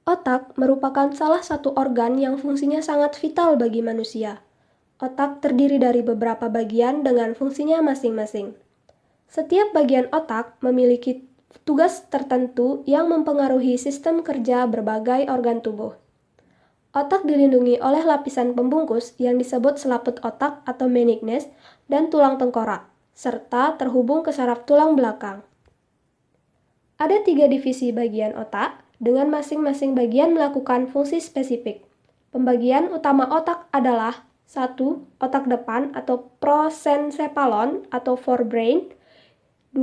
Otak merupakan salah satu organ yang fungsinya sangat vital bagi manusia. Otak terdiri dari beberapa bagian dengan fungsinya masing-masing. Setiap bagian otak memiliki tugas tertentu yang mempengaruhi sistem kerja berbagai organ tubuh. Otak dilindungi oleh lapisan pembungkus yang disebut selaput otak atau meninges dan tulang tengkorak, serta terhubung ke saraf tulang belakang. Ada 3 divisi bagian otak, dengan masing-masing bagian melakukan fungsi spesifik. Pembagian utama otak adalah 1. Otak depan atau prosencephalon atau forebrain. 2.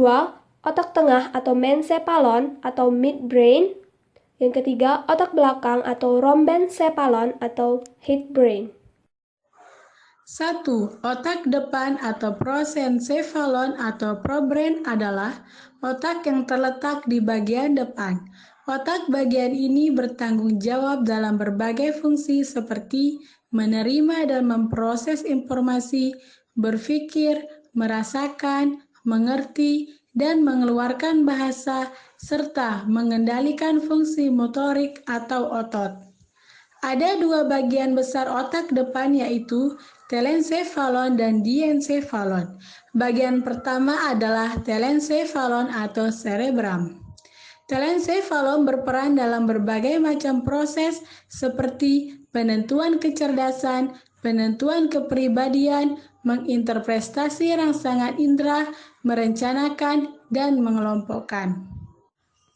Otak tengah atau mencephalon atau midbrain. Yang ketiga, otak belakang atau rhombencephalon atau hindbrain. 1. Otak depan atau prosencephalon atau probrain adalah otak yang terletak di bagian depan. Otak bagian ini bertanggung jawab dalam berbagai fungsi seperti menerima dan memproses informasi, berpikir, merasakan, mengerti, dan mengeluarkan bahasa, serta mengendalikan fungsi motorik atau otot. Ada 2 bagian besar otak depan yaitu telencephalon dan diencephalon. Bagian pertama adalah telencephalon atau cerebrum. Telencephalon berperan dalam berbagai macam proses seperti penentuan kecerdasan, penentuan kepribadian, menginterpretasi rangsangan indera, merencanakan, dan mengelompokkan.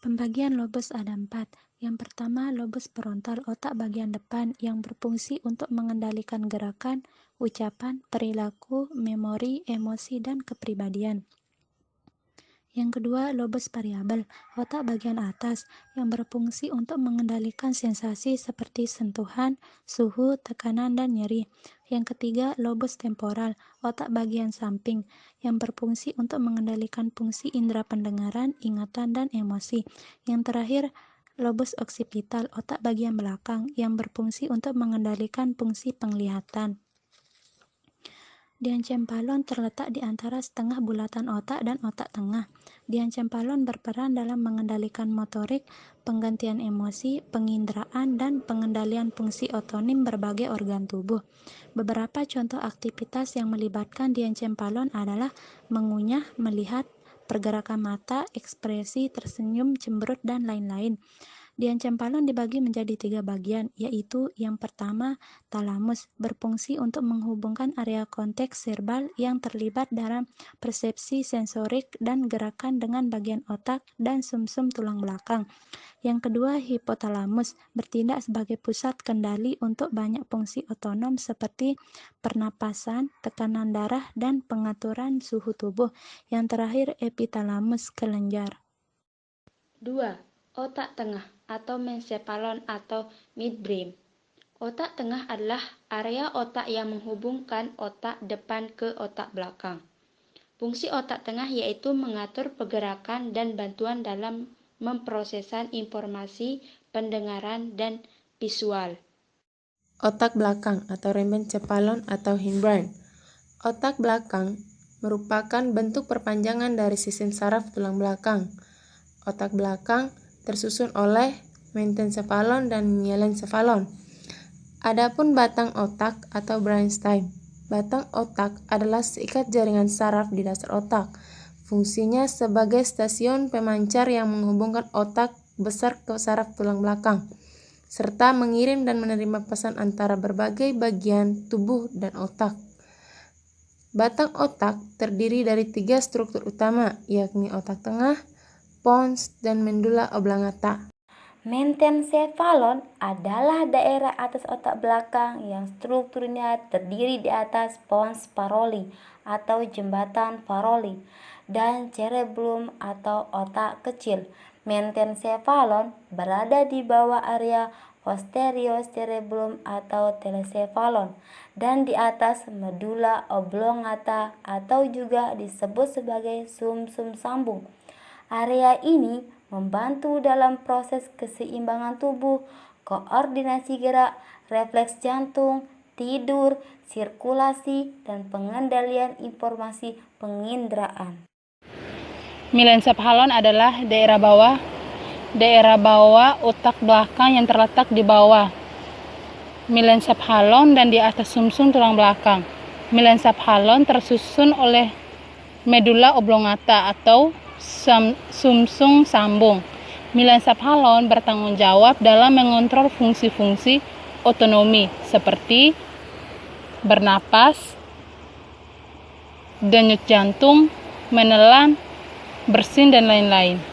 Pembagian lobus ada 4. Yang pertama, lobus frontal, otak bagian depan yang berfungsi untuk mengendalikan gerakan, ucapan, perilaku, memori, emosi, dan kepribadian. Yang kedua, lobus variabel, otak bagian atas yang berfungsi untuk mengendalikan sensasi seperti sentuhan, suhu, tekanan, dan nyeri. Yang ketiga, lobus temporal, otak bagian samping yang berfungsi untuk mengendalikan fungsi indera pendengaran, ingatan, dan emosi. Yang terakhir, lobus occipital, otak bagian belakang yang berfungsi untuk mengendalikan fungsi penglihatan. Diencephalon terletak di antara setengah bulatan otak dan otak tengah. Diencephalon berperan dalam mengendalikan motorik, penggantian emosi, penginderaan, dan pengendalian fungsi otonom berbagai organ tubuh. Beberapa contoh aktivitas yang melibatkan diencephalon adalah mengunyah, melihat, pergerakan mata, ekspresi, tersenyum, cemberut, dan lain-lain. Diencephalon dibagi menjadi 3 bagian, yaitu yang pertama, talamus, berfungsi untuk menghubungkan area konteks serebral yang terlibat dalam persepsi sensorik dan gerakan dengan bagian otak dan sumsum tulang belakang. Yang kedua, hipotalamus, bertindak sebagai pusat kendali untuk banyak fungsi otonom seperti pernapasan, tekanan darah, dan pengaturan suhu tubuh. Yang terakhir, epitalamus, kelenjar. 2. Otak tengah atau mencephalon atau midbrain. Otak tengah adalah area otak yang menghubungkan otak depan ke otak belakang. Fungsi otak tengah yaitu mengatur pergerakan dan bantuan dalam memprosesan informasi, pendengaran, dan visual. Otak belakang atau rhombencephalon atau hindbrain. Otak belakang merupakan bentuk perpanjangan dari sistem saraf tulang belakang. Otak belakang tersusun oleh mesencephalon dan mielencephalon. Adapun batang otak atau brainstem. Batang otak adalah seikat jaringan saraf di dasar otak. Fungsinya sebagai stasiun pemancar yang menghubungkan otak besar ke saraf tulang belakang, serta mengirim dan menerima pesan antara berbagai bagian tubuh dan otak. Batang otak terdiri dari 3 struktur utama, yakni otak tengah, pons, dan medulla oblongata. Mesencephalon adalah daerah atas otak belakang yang strukturnya terdiri di atas pons Paroli atau jembatan Paroli dan cerebellum atau otak kecil. Mesencephalon berada di bawah area posterior cerebellum atau telencephalon dan di atas medulla oblongata atau juga disebut sebagai sumsum sambung. Area ini membantu dalam proses keseimbangan tubuh, koordinasi gerak, refleks jantung, tidur, sirkulasi, dan pengendalian informasi penginderaan. Mesencephalon adalah daerah bawah daerah bawah otak belakang yang terletak di bawah mesencephalon dan di atas sumsum tulang belakang. Mesencephalon tersusun oleh medula oblongata atau sumsum sambung. Mesencephalon bertanggung jawab dalam mengontrol fungsi-fungsi otonomi seperti bernapas, denyut jantung, menelan, bersin, dan lain-lain.